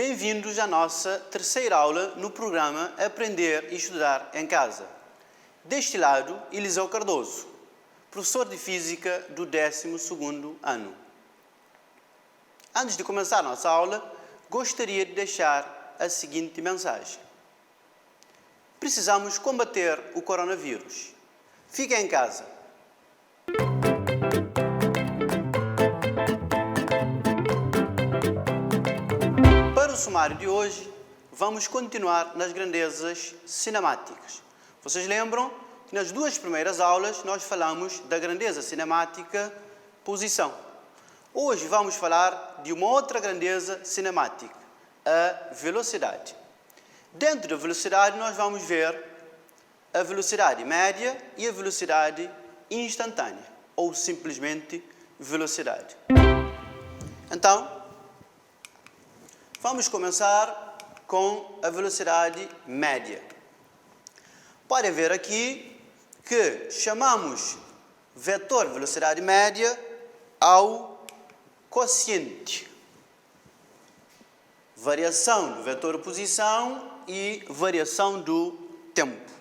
Bem-vindos à nossa terceira aula no programa Aprender e Estudar em Casa. Deste lado, Eliseu Cardoso, professor de Física do 12º ano. Antes de começar a nossa aula, gostaria de deixar a seguinte mensagem. Precisamos combater o coronavírus. Fique em casa. Para o sumário de hoje, vamos continuar nas grandezas cinemáticas. Vocês lembram que nas duas primeiras aulas nós falamos da grandeza cinemática posição. Hoje vamos falar de uma outra grandeza cinemática, a velocidade. Dentro da velocidade nós vamos ver a velocidade média e a velocidade instantânea, ou simplesmente velocidade. Então, vamos começar com a velocidade média. Pode ver aqui que chamamos vetor velocidade média ao quociente. Variação do vetor posição e variação do tempo.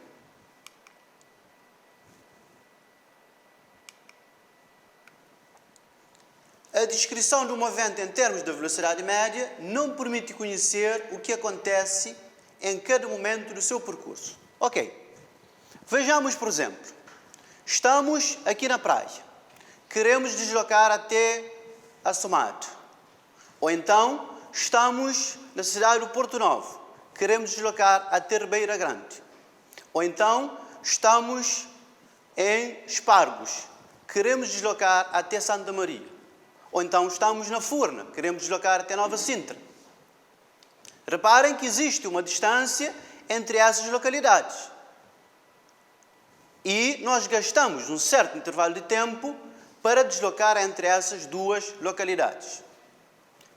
A descrição do movimento em termos de velocidade média não permite conhecer o que acontece em cada momento do seu percurso. Ok. Vejamos, por exemplo, estamos aqui na praia. Queremos deslocar até Assomado. Ou então, estamos na cidade do Porto Novo. Queremos deslocar até Ribeira Grande. Ou então, estamos em Espargos. Queremos deslocar até Santa Maria. Ou então, estamos na Furna. Queremos deslocar até Nova Sintra. Reparem que existe uma distância entre essas localidades. E nós gastamos um certo intervalo de tempo para deslocar entre essas duas localidades.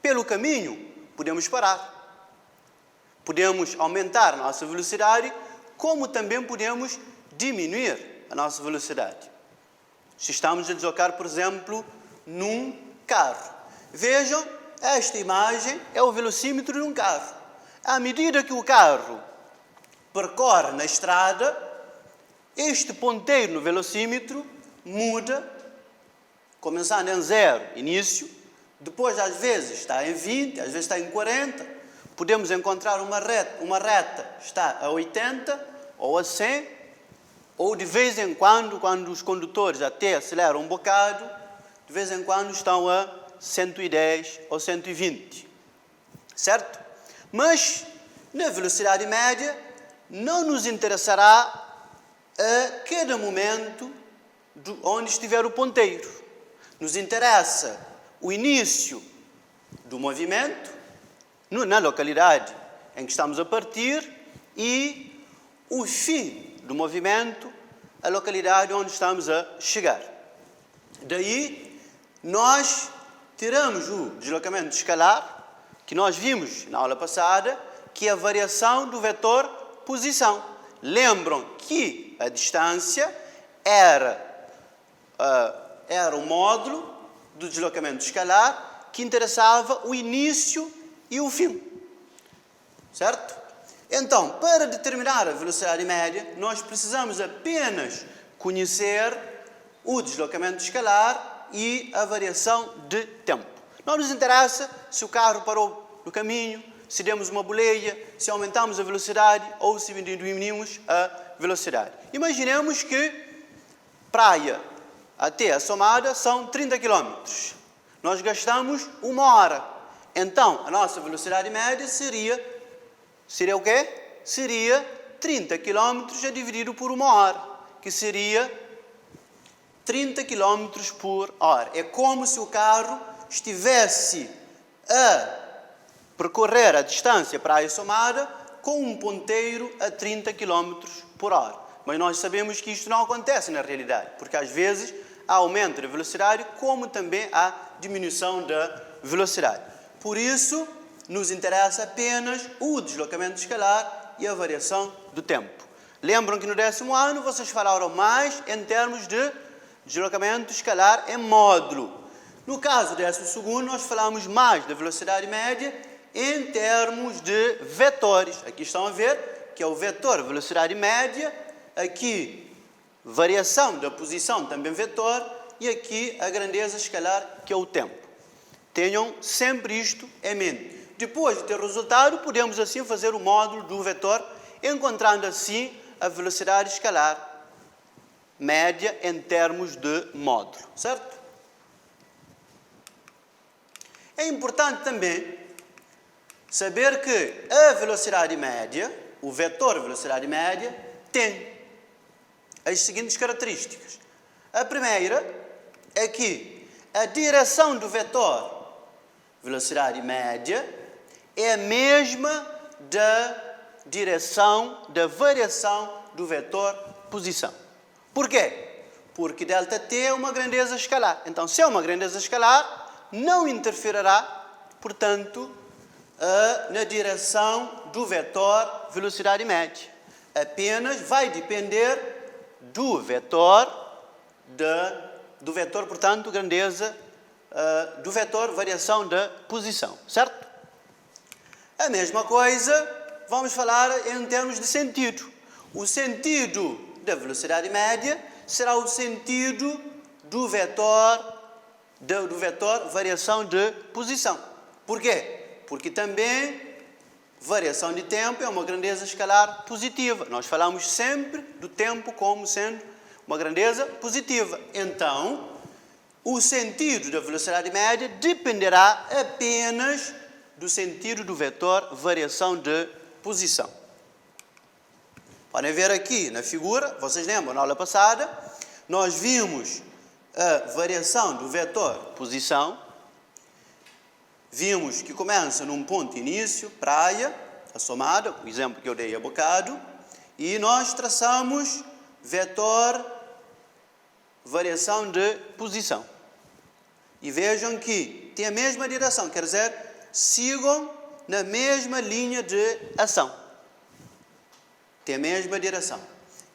Pelo caminho, podemos parar. Podemos aumentar a nossa velocidade, como também podemos diminuir a nossa velocidade. Se estamos a deslocar, por exemplo, num carro. Vejam, esta imagem é o velocímetro de um carro. À medida que o carro percorre na estrada, este ponteiro no velocímetro muda, começando em 0, início, depois às vezes está em 20, às vezes está em 40, podemos encontrar uma reta está a 80 ou a 100, ou de vez em quando os condutores até aceleram um bocado, de vez em quando estão a 110 ou 120, certo? Mas na velocidade média não nos interessará a cada momento onde estiver o ponteiro. Nos interessa o início do movimento, na localidade em que estamos a partir, e o fim do movimento, a localidade onde estamos a chegar. Daí, nós tiramos o deslocamento escalar, que nós vimos na aula passada, que é a variação do vetor posição. Lembram que a distância era o módulo do deslocamento escalar que interessava o início e o fim. Certo? Então, para determinar a velocidade média, nós precisamos apenas conhecer o deslocamento escalar e a variação de tempo. Não nos interessa se o carro parou no caminho, se demos uma boleia, se aumentamos a velocidade ou se diminuímos a velocidade. Imaginemos que praia até Assomada são 30 km. Nós gastamos 1 hora. Então, a nossa velocidade média seria o quê? Seria 30 km dividido por 1 hora, que seria 30 km por hora. É como se o carro estivesse a percorrer a distância para a Assomada com um ponteiro a 30 km por hora. Mas nós sabemos que isto não acontece na realidade, porque às vezes há aumento da velocidade, como também há diminuição da velocidade. Por isso, nos interessa apenas o deslocamento escalar e a variação do tempo. Lembram que no 10º ano vocês falaram mais em termos de deslocamento escalar em módulo. No caso do 12º, nós falamos mais da velocidade média em termos de vetores. Aqui estão a ver que é o vetor velocidade média, aqui variação da posição também vetor e aqui a grandeza escalar que é o tempo. Tenham sempre isto em mente. Depois de ter o resultado, podemos assim fazer o módulo do vetor, encontrando assim a velocidade escalar média em termos de módulo, certo? É importante também saber que a velocidade média, o vetor velocidade média, tem as seguintes características. A primeira é que a direção do vetor velocidade média é a mesma da direção da variação do vetor posição. Por quê? Porque ΔT é uma grandeza escalar. Então, se é uma grandeza escalar, não interferirá, portanto, na direção do vetor velocidade média. Apenas vai depender do vetor, portanto, grandeza, do vetor variação da posição, certo? A mesma coisa, vamos falar em termos de sentido. O sentido da velocidade média será o sentido do vetor variação de posição. Por quê? Porque também variação de tempo é uma grandeza escalar positiva. Nós falamos sempre do tempo como sendo uma grandeza positiva. Então, o sentido da velocidade média dependerá apenas do sentido do vetor variação de posição. Podem ver aqui na figura, vocês lembram, na aula passada, nós vimos a variação do vetor posição, vimos que começa num ponto início, praia, assomada, o exemplo que eu dei há bocado, e nós traçamos vetor variação de posição. E vejam que tem a mesma direção, quer dizer, sigam na mesma linha de ação. Tem a mesma direção.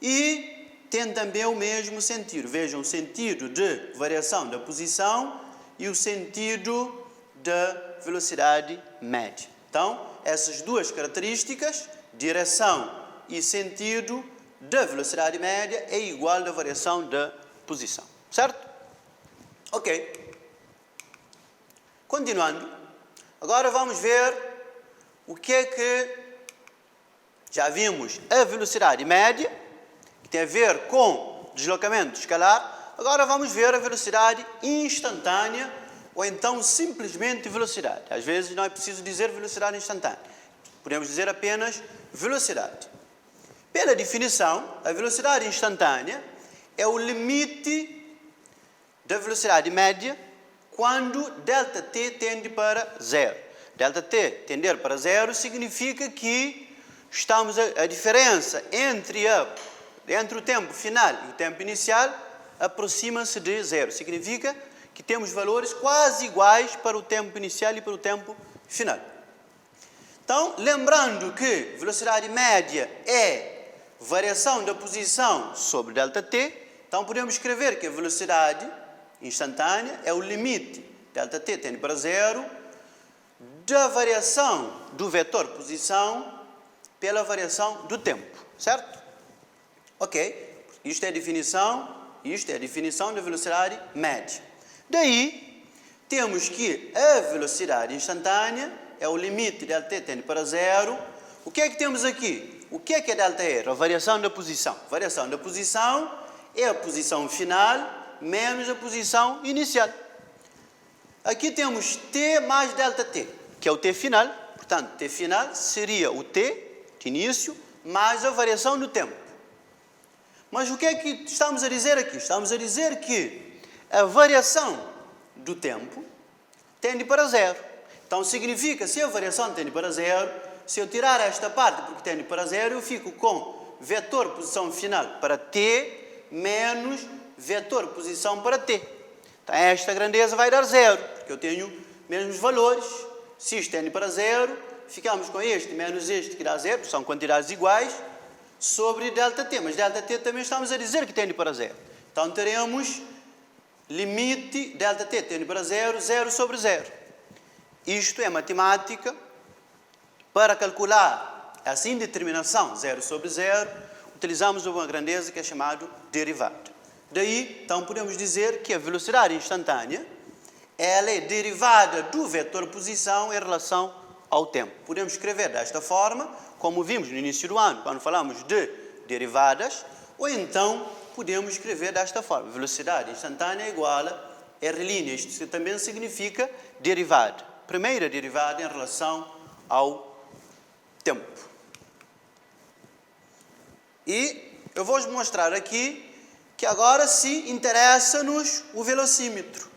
E tem também o mesmo sentido. Vejam o sentido de variação da posição e o sentido da velocidade média. Então, essas duas características, direção e sentido da velocidade média, é igual à variação da posição. Certo? Ok. Continuando. Agora vamos ver o que é que já vimos a velocidade média, que tem a ver com deslocamento escalar. Agora vamos ver a velocidade instantânea, ou então simplesmente velocidade. Às vezes não é preciso dizer velocidade instantânea. Podemos dizer apenas velocidade. Pela definição, a velocidade instantânea é o limite da velocidade média quando ΔT tende para zero. ΔT tender para zero significa que a diferença entre o tempo final e o tempo inicial aproxima-se de zero. Significa que temos valores quase iguais para o tempo inicial e para o tempo final. Então, lembrando que velocidade média é variação da posição sobre ΔT, então podemos escrever que a velocidade instantânea é o limite ΔT tende para zero da variação do vetor posição pela variação do tempo, certo? Ok, isto é a definição da velocidade média. Daí, temos que a velocidade instantânea é o limite ΔT tende para zero. O que é que temos aqui? O que é ΔR? A variação da posição. A variação da posição é a posição final menos a posição inicial. Aqui temos T mais ΔT, que é o T final. Portanto, T final seria o T de início mais a variação do tempo. Mas o que é que estamos a dizer aqui? Estamos a dizer que a variação do tempo tende para zero. Então, significa, se a variação tende para zero, se eu tirar esta parte porque tende para zero, eu fico com vetor posição final para T menos vetor posição para T. Então, esta grandeza vai dar zero, porque eu tenho mesmos valores. Se isto tende para zero, ficamos com este menos este que dá zero, são quantidades iguais, sobre ΔT. Mas ΔT também estamos a dizer que tende para zero. Então, teremos limite ΔT tende para zero, zero sobre zero. Isto é matemática Para calcular essa indeterminação 0 sobre 0, utilizamos uma grandeza que é chamada derivada. Daí, então, podemos dizer que a velocidade instantânea ela é derivada do vetor posição em relação ao tempo. Podemos escrever desta forma, como vimos no início do ano, quando falamos de derivadas, ou então podemos escrever desta forma. Velocidade instantânea é igual a R'. Isto também significa derivada. Primeira derivada em relação ao tempo. E eu vou mostrar aqui que agora se interessa-nos o velocímetro.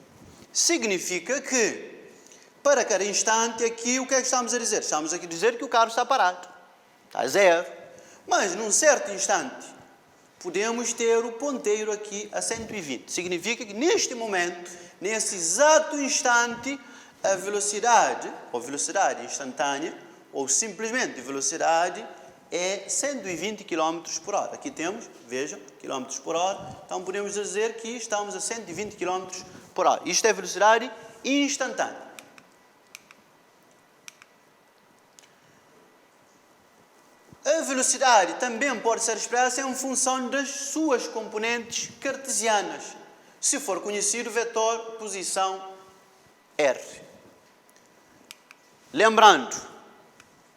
Significa que, para cada instante aqui, o que é que estamos a dizer? Estamos aqui a dizer que o carro está parado. Está a 0. Mas, num certo instante, podemos ter o ponteiro aqui a 120. Significa que, neste momento, nesse exato instante, a velocidade, ou velocidade instantânea, ou simplesmente velocidade, é 120 km por hora. Aqui temos, vejam, km por hora. Então, podemos dizer que estamos a 120 km por hora. Isto é velocidade instantânea. A velocidade também pode ser expressa em função das suas componentes cartesianas, se for conhecido o vetor posição R. Lembrando,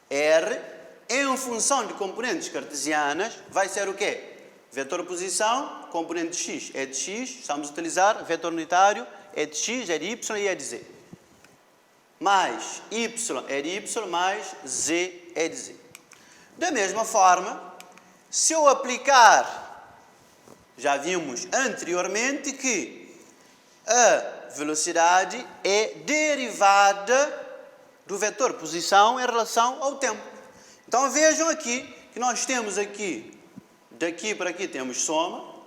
R, em função de componentes cartesianas, vai ser o quê? Vetor posição, componente de x é de x, estamos a utilizar vetor unitário, é de x, é de y e é de z. Mais y é de y, mais z é de z. Da mesma forma, se eu aplicar, já vimos anteriormente que a velocidade é derivada do vetor posição em relação ao tempo. Então vejam aqui que nós temos aqui, daqui para aqui temos soma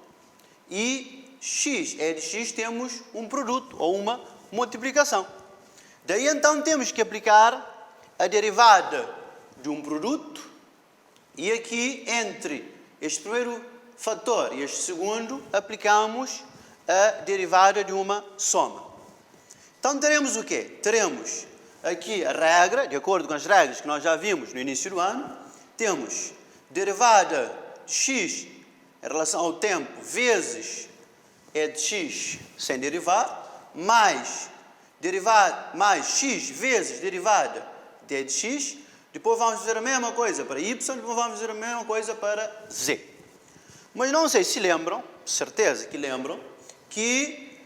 e x é de x, temos um produto ou uma multiplicação. Daí então temos que aplicar a derivada de um produto. E aqui, entre este primeiro fator e este segundo, aplicamos a derivada de uma soma. Então, teremos o quê? Teremos aqui a regra, de acordo com as regras que nós já vimos no início do ano, temos derivada de x em relação ao tempo vezes e de x sem derivar, mais x vezes derivada de e de x. Depois vamos fazer a mesma coisa para y, depois vamos fazer a mesma coisa para z. Mas não sei se lembram, certeza que lembram, que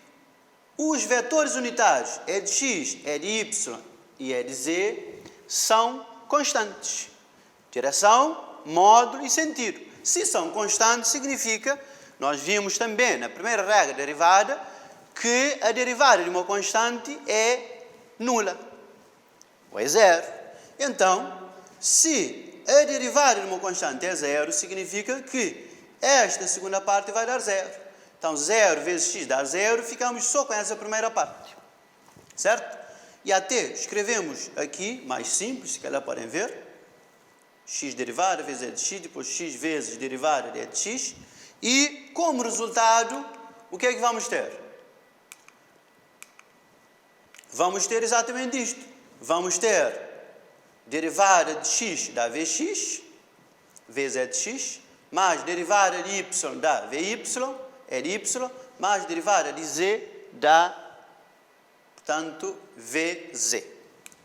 os vetores unitários e de x, e de y e e de z são constantes. Direção, módulo e sentido. Se são constantes, significa, nós vimos também na primeira regra derivada, que a derivada de uma constante é nula, ou é zero. Então, se a derivada de uma constante é zero, significa que esta segunda parte vai dar zero. Então, 0 vezes x dá zero, ficamos só com essa primeira parte. Certo? E até escrevemos aqui, mais simples, se calhar podem ver, x derivada vezes e de x, depois x vezes derivada de e de x, e como resultado, o que é que vamos ter? Vamos ter exatamente isto. Vamos ter derivada de x dá vx, vezes e de x, mais derivada de y dá vy, é de y, mais derivada de z dá, portanto, vz.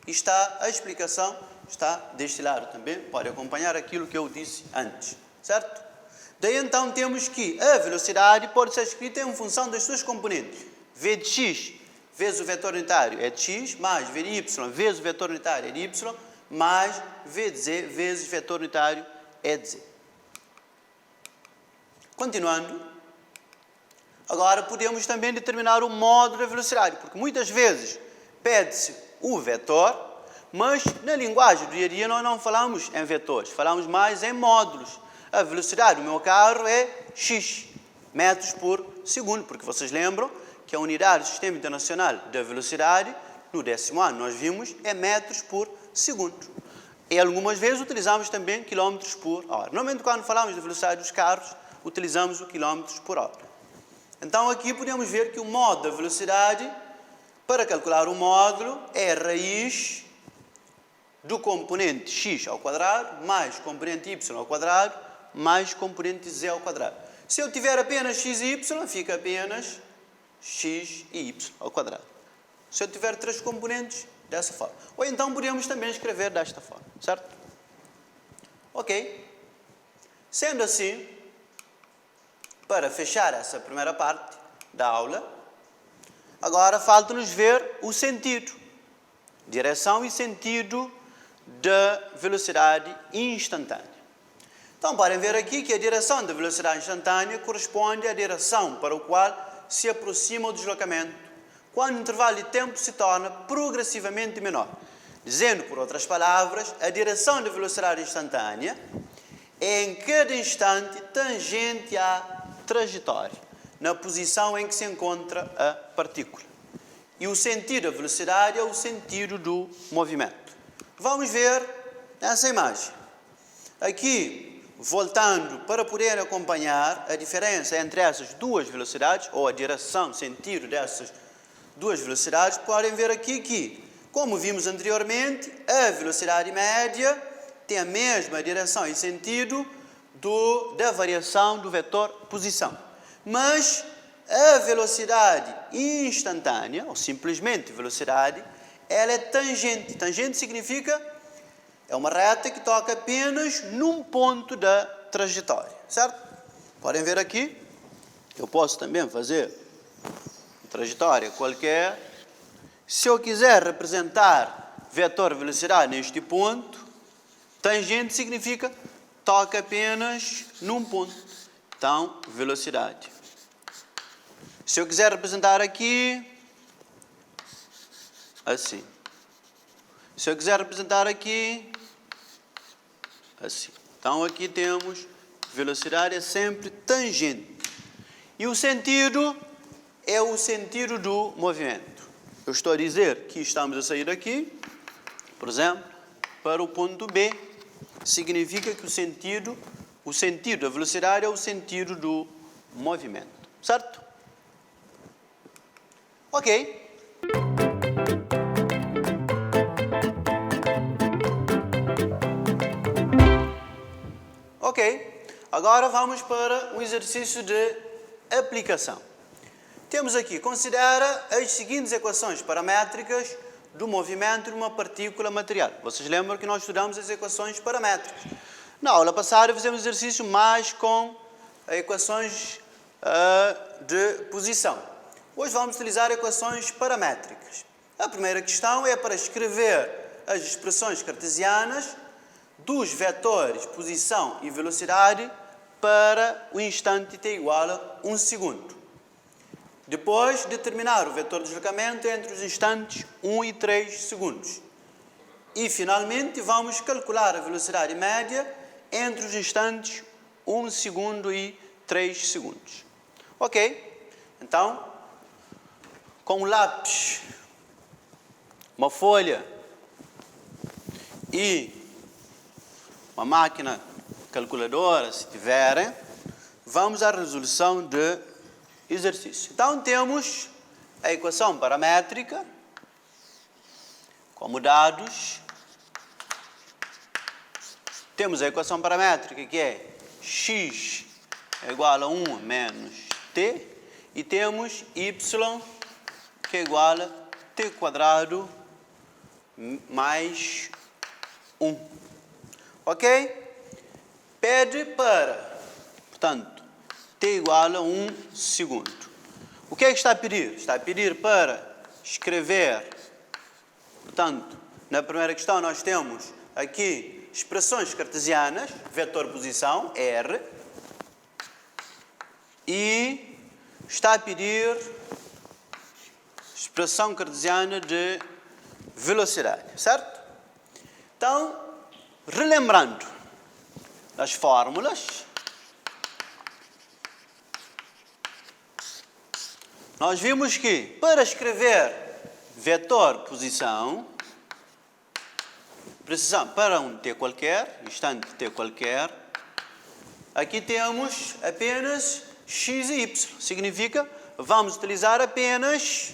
Está a explicação, está deste lado também, pode acompanhar aquilo que eu disse antes, certo? Daí então temos que a velocidade pode ser escrita em função das suas componentes. V de x vezes o vetor unitário é de x, mais v de y vezes o vetor unitário é de y, mais v de z vezes o vetor unitário é de z. Continuando, agora podemos também determinar o módulo da velocidade, porque muitas vezes pede-se o vetor, mas na linguagem do dia a dia nós não falamos em vetores, falamos mais em módulos. A velocidade do meu carro é x metros por segundo, porque vocês lembram que a unidade do Sistema Internacional da Velocidade, no 10º ano, nós vimos, é metros por segundo. E algumas vezes utilizamos também quilómetros por hora. Normalmente, quando falamos da velocidade dos carros, utilizamos o quilómetros por hora. Então, aqui podemos ver que o módulo da velocidade, para calcular o módulo, é raiz do componente x ao quadrado mais componente y ao quadrado mais componente z ao quadrado. Se eu tiver apenas x e y, fica apenas x e y ao quadrado. Se eu tiver três componentes, dessa forma. Ou então podemos também escrever desta forma, certo? Ok. Sendo assim, para fechar essa primeira parte da aula, agora falta-nos ver o sentido, direção e sentido da velocidade instantânea. Então, podem ver aqui que a direção da velocidade instantânea corresponde à direção para a qual se aproxima o deslocamento, quando o intervalo de tempo se torna progressivamente menor. Dizendo, por outras palavras, a direção da velocidade instantânea é em cada instante tangente à trajetória, na posição em que se encontra a partícula. E o sentido da velocidade é o sentido do movimento. Vamos ver essa imagem. Aqui, voltando para poder acompanhar a diferença entre essas duas velocidades, ou a direção, sentido dessas duas velocidades, podem ver aqui que, como vimos anteriormente, a velocidade média tem a mesma direção e sentido da variação do vetor posição. Mas a velocidade instantânea, ou simplesmente velocidade, ela é tangente. Tangente significa é uma reta que toca apenas num ponto da trajetória, certo? Podem ver aqui, eu posso também fazer uma trajetória qualquer. Se eu quiser representar vetor velocidade neste ponto, tangente significa toca apenas num ponto. Então, velocidade. Se eu quiser representar aqui, assim. Se eu quiser representar aqui, assim. Então, aqui temos velocidade é sempre tangente. E o sentido é o sentido do movimento. Eu estou a dizer que estamos a sair daqui, por exemplo, para o ponto B. Significa que o sentido da velocidade é o sentido do movimento. Certo? Ok. Ok. Agora vamos para um exercício de aplicação. Temos aqui, considera as seguintes equações paramétricas do movimento de uma partícula material. Vocês lembram que nós estudamos as equações paramétricas. Na aula passada fizemos exercício mais com equações de posição. Hoje vamos utilizar equações paramétricas. A primeira questão é para escrever as expressões cartesianas dos vetores posição e velocidade para o instante t igual a 1 segundo. Depois, determinar o vetor de deslocamento entre os instantes 1 e 3 segundos. E, finalmente, vamos calcular a velocidade média entre os instantes 1 segundo e 3 segundos. Ok? Então, com um lápis, uma folha e uma máquina calculadora, se tiverem, vamos à resolução de exercício. Então, temos a equação paramétrica como dados. Temos a equação paramétrica que é x é igual a 1 menos t, e temos y que é igual a t quadrado mais 1. Ok? Pede para, portanto, t igual a 1 segundo. O que é que está a pedir? Está a pedir para escrever, portanto, na primeira questão nós temos aqui expressões cartesianas, vetor posição, R, e está a pedir expressão cartesiana de velocidade, certo? Então, relembrando as fórmulas, nós vimos que para escrever vetor posição, precisamos para um t qualquer, instante t qualquer, aqui temos apenas x e y. Significa, vamos utilizar apenas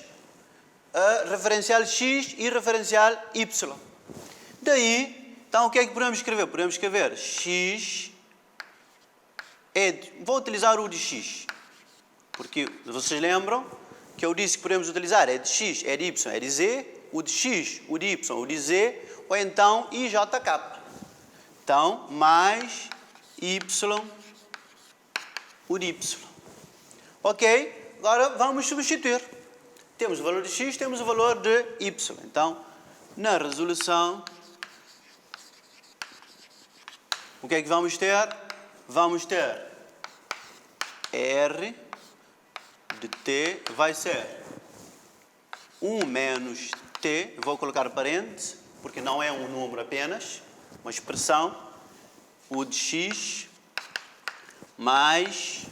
a referencial x e referencial y. Daí, então o que é que podemos escrever? Podemos escrever x vou utilizar o de x, porque vocês lembram que eu disse que podemos utilizar é de x, é de y, é de z, o de x, o de y, o de z, ou então ijk. Então, mais y, o de y. Ok? Agora vamos substituir. Temos o valor de x, temos o valor de y. Então, na resolução, o que é que vamos ter? Vamos ter R de t vai ser 1 menos t, vou colocar parênteses, porque não é um número apenas, uma expressão, o de x, mais,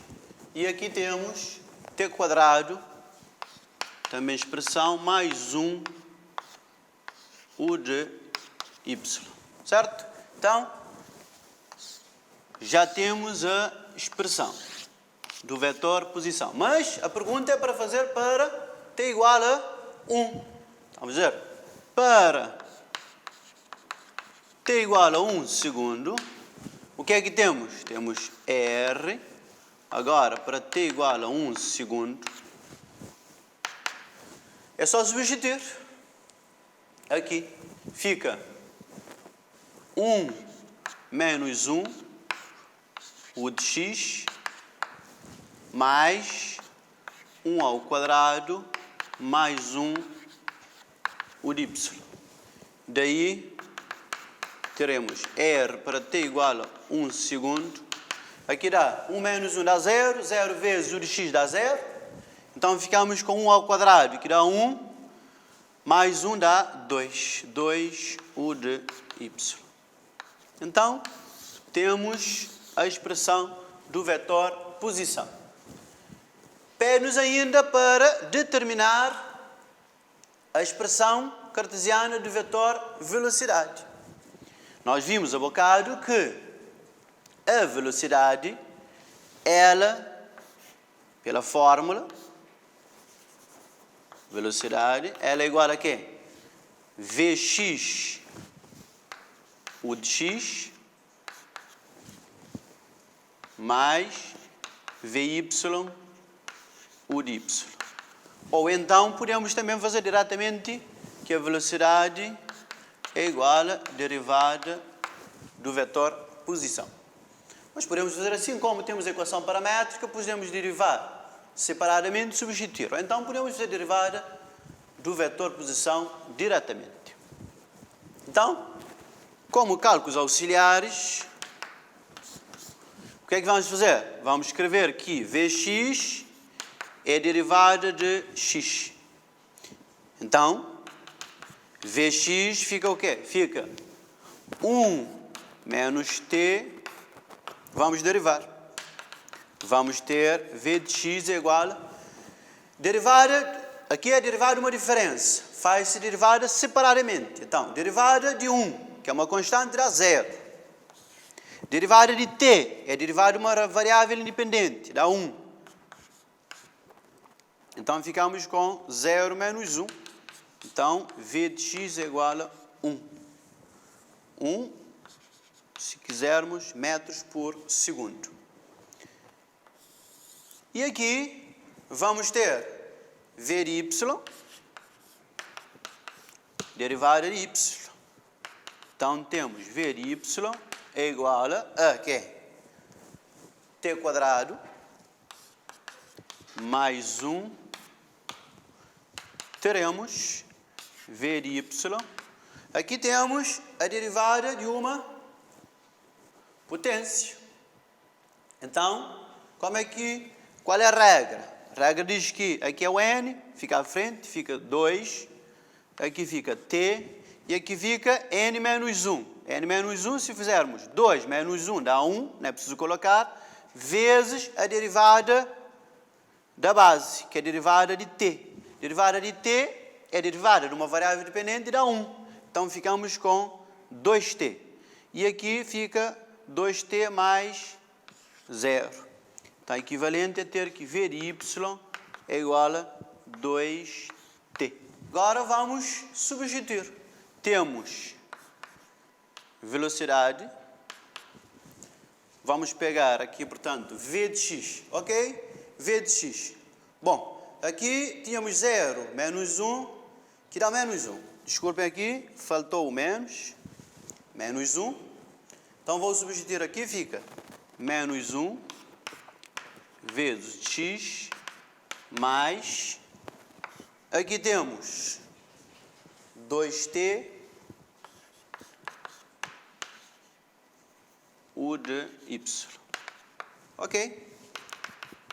e aqui temos t quadrado, também expressão, mais 1, o de y, certo? Então, já temos a expressão do vetor posição. Mas a pergunta é para fazer para t igual a 1. Vamos ver. Para t igual a 1 segundo, o que é que temos? Temos R. Agora, para t igual a 1 segundo, é só substituir. Aqui fica 1 menos 1, o de x, mais 1 ao quadrado, mais 1, o de y. Daí, teremos R para t igual a 1 segundo. Aqui dá 1 menos 1 dá 0, 0 vezes o de x dá 0. Então, ficamos com 1 ao quadrado, que dá 1, mais 1 dá 2, 2 o de y. Então, temos a expressão do vetor posição. Pede-nos ainda para determinar a expressão cartesiana do vetor velocidade. Nós vimos há bocado que a velocidade, ela, pela fórmula, velocidade, ela é igual a quê? Vx, o de x, mais Vy, o de y. Ou então, podemos também fazer diretamente que a velocidade é igual à derivada do vetor posição. Mas podemos fazer assim, como temos a equação paramétrica, podemos derivar separadamente e substituir. Ou então, podemos fazer a derivada do vetor posição diretamente. Então, como cálculos auxiliares, o que é que vamos fazer? Vamos escrever que Vx é a derivada de x. Então, Vx fica o quê? Fica 1 menos t, vamos derivar. Vamos ter V de x é igual a derivada, aqui é derivada de uma diferença, faz-se derivada separadamente. Então, derivada de 1, que é uma constante, dá 0. Derivada de t é derivada de uma variável independente, dá 1. Então, ficamos com 0 menos 1. Então, V de x é igual a 1. 1, se quisermos, metros por segundo. E aqui, vamos ter V de y, derivada de y. Então, temos V de y é igual a quê? T quadrado mais 1, teremos V de y. Aqui temos a derivada de uma potência. Então, qual é a regra? A regra diz que aqui é o n, fica à frente, fica 2, aqui fica t, e aqui fica n menos 1. n menos 1, se fizermos 2 menos 1 dá 1, não é preciso colocar, vezes a derivada da base, que é a derivada de t. Derivada de t é derivada de uma variável dependente e dá 1. Então, ficamos com 2t. E aqui fica 2t mais 0. Então, equivalente a ter que V de y é igual a 2t. Agora, vamos substituir. Temos velocidade. Vamos pegar aqui, portanto, V de x, ok? V de x. Bom, aqui tínhamos 0 menos 1, que dá menos 1. Desculpem aqui, faltou o menos. Menos 1. Então, vou substituir aqui, fica menos 1 vezes x mais, aqui temos 2t u de y. Ok?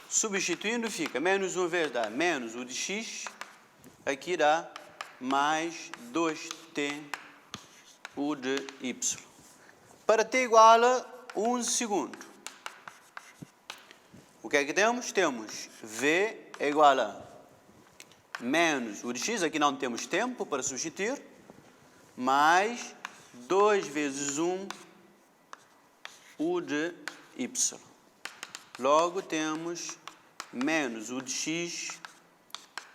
Substituindo, fica menos 1 vezes dá menos u de x, aqui dá mais 2t u de y. Para t igual a 1 segundo, o que é que temos? Temos v é igual a menos u de x, aqui não temos tempo para substituir, mais 2 vezes 1 u de y. Logo temos menos u de x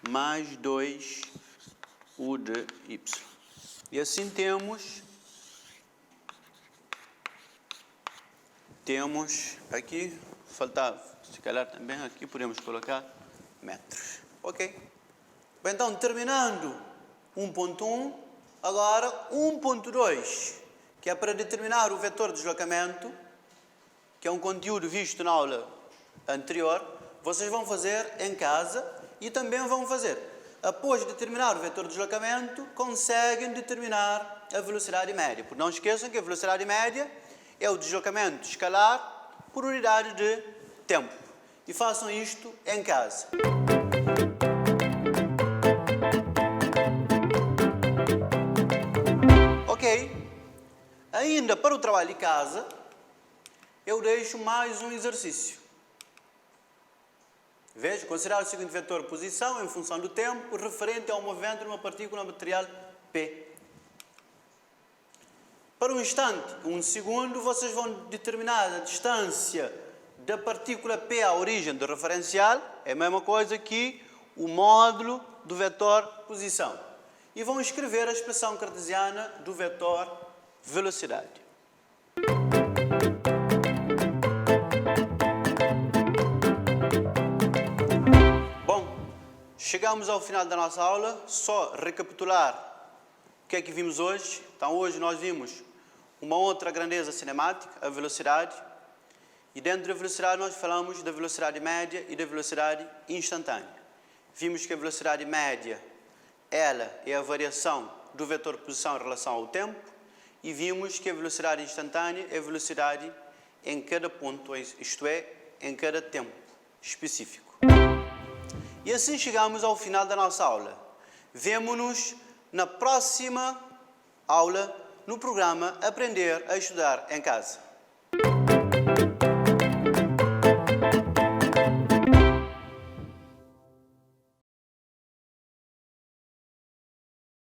mais 2 u de y. E assim temos aqui, faltava, se calhar também aqui podemos colocar metros. Ok? Bem, então, terminando 1.1, agora 1.2, que é para determinar o vetor de deslocamento, que é um conteúdo visto na aula anterior, vocês vão fazer em casa e também vão fazer. Após determinar o vetor de deslocamento, conseguem determinar a velocidade média. Porque não esqueçam que a velocidade média é o deslocamento escalar por unidade de tempo. E façam isto em casa. Ok? Ainda para o trabalho de casa, eu deixo mais um exercício. Veja, considerar o seguinte vetor posição em função do tempo referente ao movimento de uma partícula material P. Para um instante, 1 segundo, vocês vão determinar a distância da partícula P à origem do referencial, é a mesma coisa que o módulo do vetor posição. E vão escrever a expressão cartesiana do vetor velocidade. Bom, chegamos ao final da nossa aula. Só recapitular o que é que vimos hoje. Então, hoje nós vimos uma outra grandeza cinemática, a velocidade. E dentro da velocidade nós falamos da velocidade média e da velocidade instantânea. Vimos que a velocidade média, ela é a variação do vetor posição em relação ao tempo. E vimos que a velocidade instantânea é a velocidade em cada ponto, isto é, em cada tempo específico. E assim chegamos ao final da nossa aula. Vemo-nos na próxima aula no programa Aprender a Estudar em Casa.